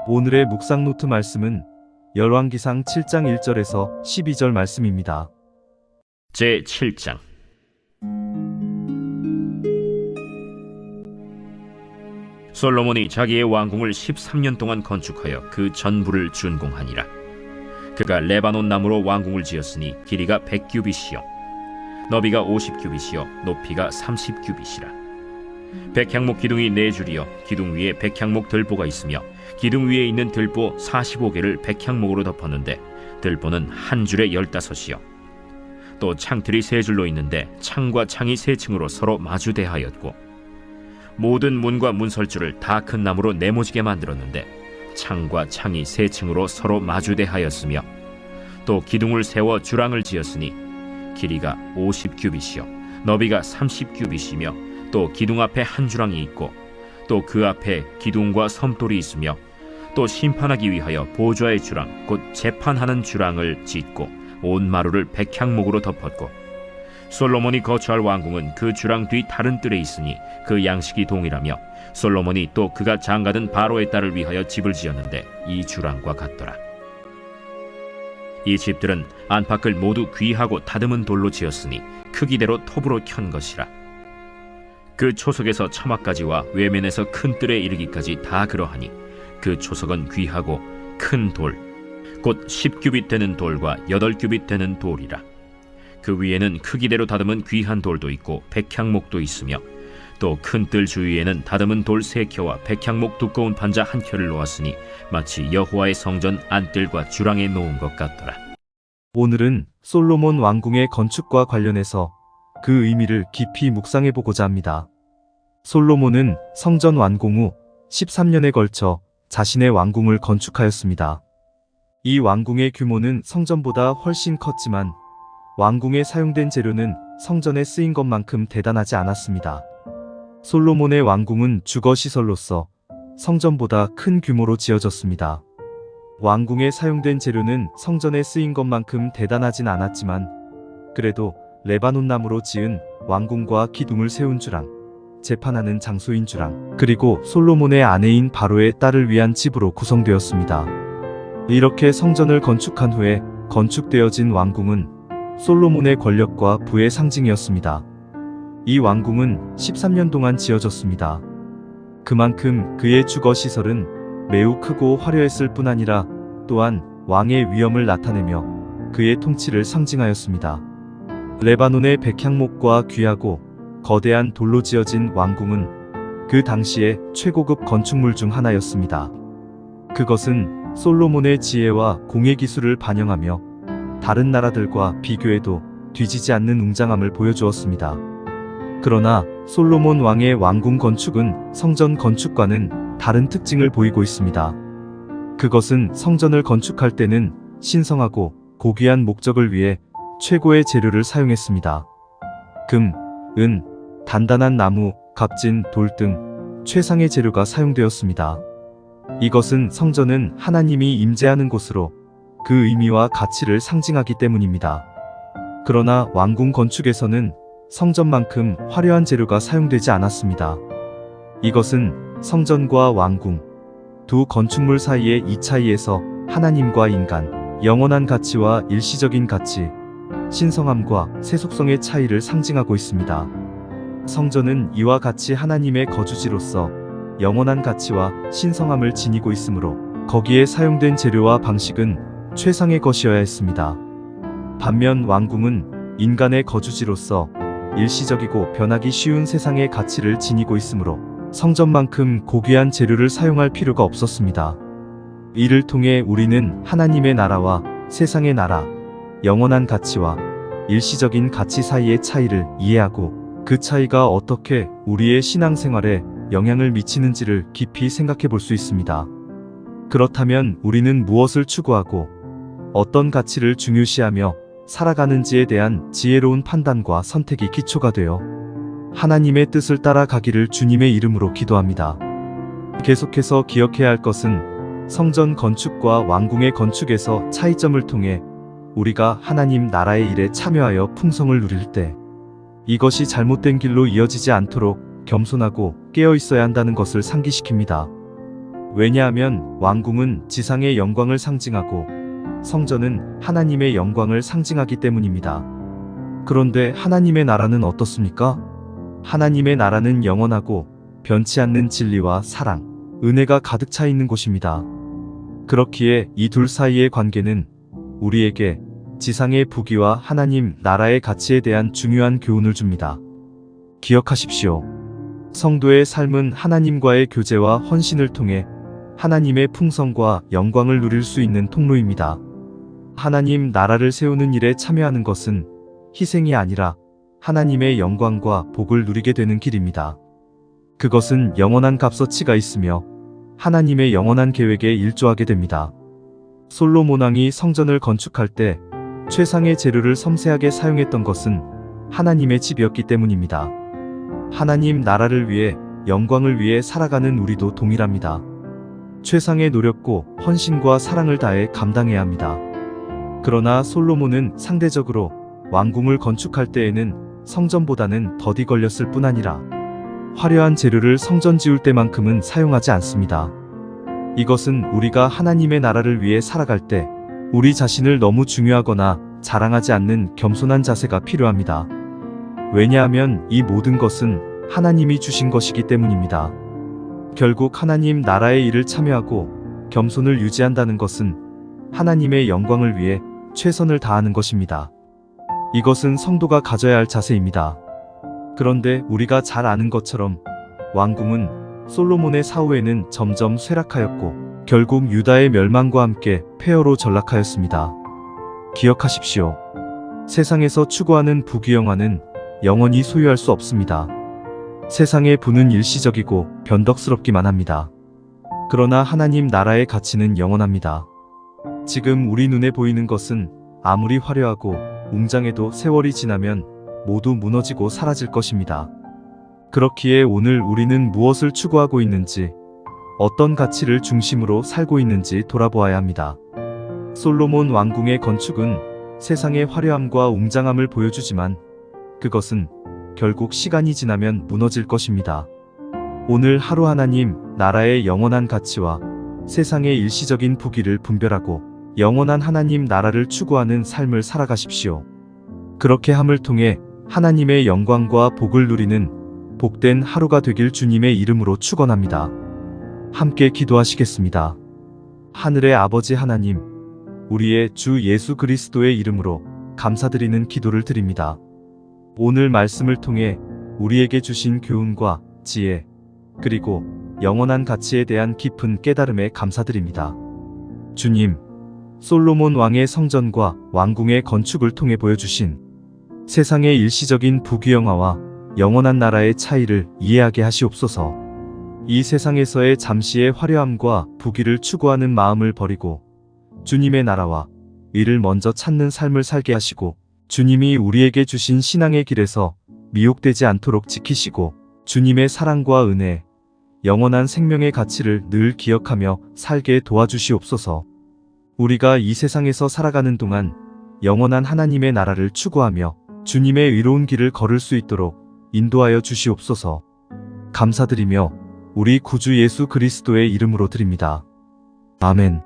오늘의 묵상 노트 말씀은 열왕기상 7장 1절에서 12절 말씀입니다. 제7장. 솔로몬이 자기의 왕궁을 13년 동안 건축하여 그 전부를 준공하니라. 그가 레바논 나무로 왕궁을 지었으니 길이가 100규빗이요 너비가 50규빗이요 높이가 30규빗이라. 백향목 기둥이 4줄이요 기둥 위에 백향목 들보가 있으며 기둥 위에 있는 들보 45개를 백향목으로 덮었는데 들보는 한 줄에 15이요 또 창틀이 3줄로 있는데 창과 창이 3층으로 서로 마주대하였고 모든 문과 문설주를 다 큰 나무로 네모지게 만들었는데 창과 창이 3층으로 서로 마주대하였으며 또 기둥을 세워 주랑을 지었으니 길이가 50규빗이요 너비가 30규빗이며 또 기둥 앞에 한 주랑이 있고 또 그 앞에 기둥과 섬돌이 있으며 또 심판하기 위하여 보좌의 주랑 곧 재판하는 주랑을 짓고 온 마루를 백향목으로 덮었고 솔로몬이 거처할 왕궁은 그 주랑 뒤 다른 뜰에 있으니 그 양식이 동일하며 솔로몬이 또 그가 장가든 바로의 딸을 위하여 집을 지었는데 이 주랑과 같더라. 이 집들은 안팎을 모두 귀하고 다듬은 돌로 지었으니 크기대로 톱으로 켠 것이라. 그 초석에서 처마까지와 외면에서 큰 뜰에 이르기까지 다 그러하니 그 초석은 귀하고 큰 돌, 곧 10규빗 되는 돌과 8규빗 되는 돌이라. 그 위에는 크기대로 다듬은 귀한 돌도 있고 백향목도 있으며 또 큰 뜰 주위에는 다듬은 돌 3켜와 백향목 두꺼운 판자 1켜를 놓았으니 마치 여호와의 성전 안뜰과 주랑에 놓은 것 같더라. 오늘은 솔로몬 왕궁의 건축과 관련해서 그 의미를 깊이 묵상해보고자 합니다. 솔로몬은 성전 완공 후 13년에 걸쳐 자신의 왕궁을 건축하였습니다. 이 왕궁의 규모는 성전보다 훨씬 컸지만 왕궁에 사용된 재료는 성전에 쓰인 것만큼 대단하지 않았습니다. 솔로몬의 왕궁은 주거시설로서 성전보다 큰 규모로 지어졌습니다. 왕궁에 사용된 재료는 성전에 쓰인 것만큼 대단하진 않았지만 그래도 레바논 나무로 지은 왕궁과 기둥을 세운 주랑, 재판하는 장소인 주랑, 그리고 솔로몬의 아내인 바로의 딸을 위한 집으로 구성되었습니다. 이렇게 성전을 건축한 후에 건축되어진 왕궁은 솔로몬의 권력과 부의 상징이었습니다. 이 왕궁은 13년 동안 지어졌습니다. 그만큼 그의 주거시설은 매우 크고 화려했을 뿐 아니라 또한 왕의 위엄을 나타내며 그의 통치를 상징하였습니다. 레바논의 백향목과 귀하고 거대한 돌로 지어진 왕궁은 그 당시의 최고급 건축물 중 하나였습니다. 그것은 솔로몬의 지혜와 공예 기술을 반영하며 다른 나라들과 비교해도 뒤지지 않는 웅장함을 보여주었습니다. 그러나 솔로몬 왕의 왕궁 건축은 성전 건축과는 다른 특징을 보이고 있습니다. 그것은 성전을 건축할 때는 신성하고 고귀한 목적을 위해 최고의 재료를 사용했습니다. 금, 은, 단단한 나무, 값진 돌 등 최상의 재료가 사용되었습니다. 이것은 성전은 하나님이 임재하는 곳으로 그 의미와 가치를 상징하기 때문입니다. 그러나 왕궁 건축에서는 성전만큼 화려한 재료가 사용되지 않았습니다. 이것은 성전과 왕궁, 두 건축물 사이의 이 차이에서 하나님과 인간, 영원한 가치와 일시적인 가치, 신성함과 세속성의 차이를 상징하고 있습니다. 성전은 이와 같이 하나님의 거주지로서 영원한 가치와 신성함을 지니고 있으므로 거기에 사용된 재료와 방식은 최상의 것이어야 했습니다. 반면 왕궁은 인간의 거주지로서 일시적이고 변하기 쉬운 세상의 가치를 지니고 있으므로 성전만큼 고귀한 재료를 사용할 필요가 없었습니다. 이를 통해 우리는 하나님의 나라와 세상의 나라, 영원한 가치와 일시적인 가치 사이의 차이를 이해하고 그 차이가 어떻게 우리의 신앙생활에 영향을 미치는지를 깊이 생각해 볼 수 있습니다. 그렇다면 우리는 무엇을 추구하고 어떤 가치를 중요시하며 살아가는지에 대한 지혜로운 판단과 선택이 기초가 되어 하나님의 뜻을 따라가기를 주님의 이름으로 기도합니다. 계속해서 기억해야 할 것은 성전 건축과 왕궁의 건축에서 차이점을 통해 우리가 하나님 나라의 일에 참여하여 풍성을 누릴 때 이것이 잘못된 길로 이어지지 않도록 겸손하고 깨어 있어야 한다는 것을 상기시킵니다. 왜냐하면 왕궁은 지상의 영광을 상징하고 성전은 하나님의 영광을 상징하기 때문입니다. 그런데 하나님의 나라는 어떻습니까? 하나님의 나라는 영원하고 변치 않는 진리와 사랑, 은혜가 가득 차 있는 곳입니다. 그렇기에 이 둘 사이의 관계는 우리에게 지상의 부귀와 하나님 나라의 가치에 대한 중요한 교훈을 줍니다. 기억하십시오. 성도의 삶은 하나님과의 교제와 헌신을 통해 하나님의 풍성과 영광을 누릴 수 있는 통로입니다. 하나님 나라를 세우는 일에 참여하는 것은 희생이 아니라 하나님의 영광과 복을 누리게 되는 길입니다. 그것은 영원한 값어치가 있으며 하나님의 영원한 계획에 일조하게 됩니다. 솔로몬 왕이 성전을 건축할 때 최상의 재료를 섬세하게 사용했던 것은 하나님의 집이었기 때문입니다. 하나님 나라를 위해 영광을 위해 살아가는 우리도 동일합니다. 최상의 노력고 헌신과 사랑을 다해 감당해야 합니다. 그러나 솔로몬은 상대적으로 왕궁을 건축할 때에는 성전보다는 더디 걸렸을 뿐 아니라 화려한 재료를 성전 지을 때만큼은 사용하지 않습니다. 이것은 우리가 하나님의 나라를 위해 살아갈 때 우리 자신을 너무 중요하거나 자랑하지 않는 겸손한 자세가 필요합니다. 왜냐하면 이 모든 것은 하나님이 주신 것이기 때문입니다. 결국 하나님 나라의 일을 참여하고 겸손을 유지한다는 것은 하나님의 영광을 위해 최선을 다하는 것입니다. 이것은 성도가 가져야 할 자세입니다. 그런데 우리가 잘 아는 것처럼 왕궁은 솔로몬의 사후에는 점점 쇠락하였고 결국 유다의 멸망과 함께 폐허로 전락하였습니다. 기억하십시오. 세상에서 추구하는 부귀영화는 영원히 소유할 수 없습니다. 세상의 부는 일시적이고 변덕스럽기만 합니다. 그러나 하나님 나라의 가치는 영원합니다. 지금 우리 눈에 보이는 것은 아무리 화려하고 웅장해도 세월이 지나면 모두 무너지고 사라질 것입니다. 그렇기에 오늘 우리는 무엇을 추구하고 있는지, 어떤 가치를 중심으로 살고 있는지 돌아보아야 합니다. 솔로몬 왕궁의 건축은 세상의 화려함과 웅장함을 보여주지만 그것은 결국 시간이 지나면 무너질 것입니다. 오늘 하루 하나님 나라의 영원한 가치와 세상의 일시적인 부귀를 분별하고 영원한 하나님 나라를 추구하는 삶을 살아가십시오. 그렇게 함을 통해 하나님의 영광과 복을 누리는 복된 하루가 되길 주님의 이름으로 축원합니다. 함께 기도하시겠습니다. 하늘의 아버지 하나님, 우리의 주 예수 그리스도의 이름으로 감사드리는 기도를 드립니다. 오늘 말씀을 통해 우리에게 주신 교훈과 지혜, 그리고 영원한 가치에 대한 깊은 깨달음에 감사드립니다. 주님, 솔로몬 왕의 성전과 왕궁의 건축을 통해 보여주신 세상의 일시적인 부귀영화와 영원한 나라의 차이를 이해하게 하시옵소서. 이 세상에서의 잠시의 화려함과 부귀를 추구하는 마음을 버리고 주님의 나라와 의를 먼저 찾는 삶을 살게 하시고 주님이 우리에게 주신 신앙의 길에서 미혹되지 않도록 지키시고 주님의 사랑과 은혜, 영원한 생명의 가치를 늘 기억하며 살게 도와주시옵소서. 우리가 이 세상에서 살아가는 동안 영원한 하나님의 나라를 추구하며 주님의 의로운 길을 걸을 수 있도록 인도하여 주시옵소서. 감사드리며 우리 구주 예수 그리스도의 이름으로 드립니다. 아멘.